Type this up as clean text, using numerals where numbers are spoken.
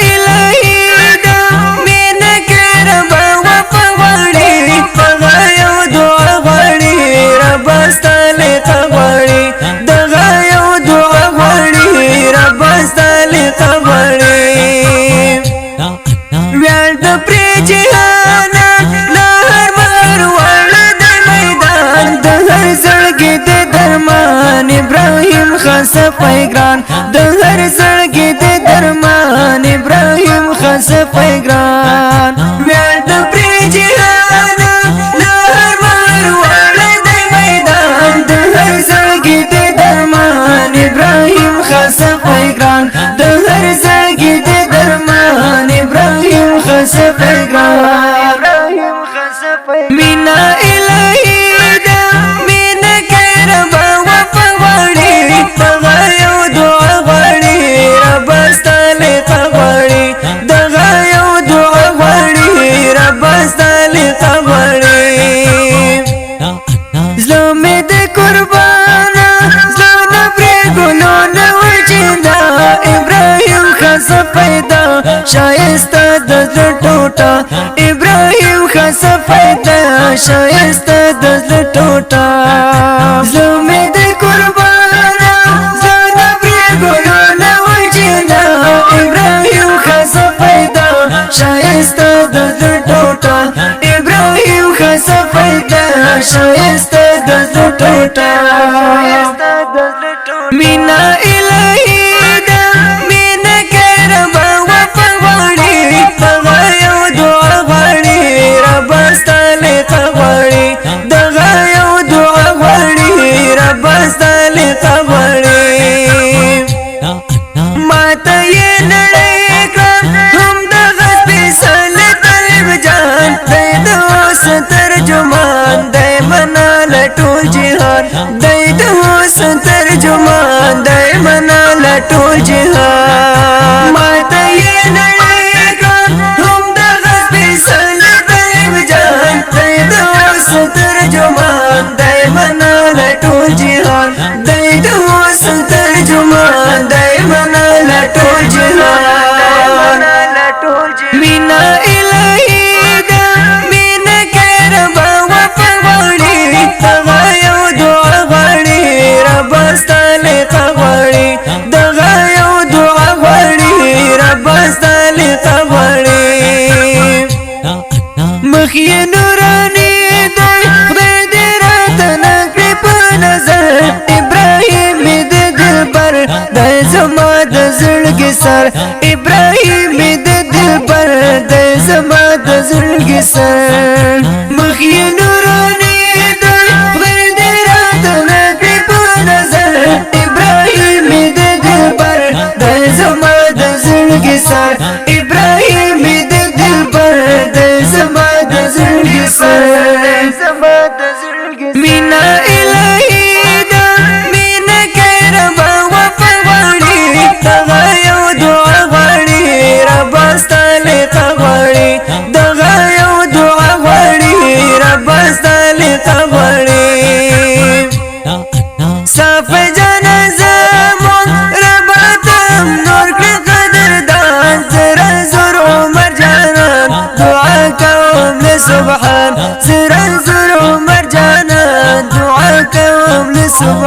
الهی دا مینا کې رب وفا غواړي دغه یو دعا غواړي رب ستالق غواړي دغه یو دعا غواړي رب ستالق غواړي ویاړ د پرې جهانا لهر مهر واړه د میدان د هر زړګي د درمان ابراهیم خاص پیغران د هر زړګي د درمان ابراهیم خاص پیغران ویاړ د پرې جهانا لهر مهر واړه د میدان د هر زړګي د درمان ابراهیم خاص پیغران د هر زړګي د درمان ابراهیم خاص پیغران مینا الهی دا مینا کې رب وفا غواړي دغه یو دعا غواړي رب ستالق غواړي دغه یو دعا غواړي رب ستالق غواړي زلمې د قربانا زلمې پرې ګلو نه وچیندا ابراهیم خاص پیدا شایسته د زړه ټوټه ابراهیم خاص پیدا شایسته د زړه ټوټه زلمې د قربانا زلمې پرې ګلو نه وچیندا ابراهیم خاص پیدا شایسته د زړه ټوټه ابراهیم خاص پیدا شایسته د زړه ټوټه مینا الهی دا مینا کې رب وفا غواړي دغه یو دعا غواړي رب ستالق غواړي دغه یو دعا غواړي رب ستالق غواړي ماته یې نړۍ کړه هم دغه سپېڅلی طالب جان دی د اوس ترجمان دی مناله ټول جهان دی د اوس ترجمان دی مناله ټول جهان ماته یې نړۍ کړه هم دغه سپېڅلی طالب جان دی د اوس ترجمان دی مناله ټول جهان دی د اوس ترجمان دی مناله ټول جهان مینا الهی دا مینا کې رب وفا غواړي دغه یو دعا غواړي رب ستالق غواړي دغه یو دعا غواړي رب ستالق غواړي مخ یې نوراني دی خدای دې راته نکړي په نظر ابراهیم مې د دلبر دی زما د زړګي سر ابراهیم مې د دلبر دی زما د زړګي سر مخ یې نوراني دی خدای دې راته نکړي په نظر ابراهیم مې د دلبر دی زما د زړګي سر ابراهیم مې د دلبر دی زما د زړګي سر مینا الهی دا مینا کې رب وفا غواړي دغه یو دعا غواړي رب ستالق غواړي دغه یو دعا غواړي رب ستالق غواړي صاف جنازه مون رب تم نور کړ قدردان زرا زر عمر جانان دعا کوم له سبحان زرا زر عمر جانان دعا کوم له سبحان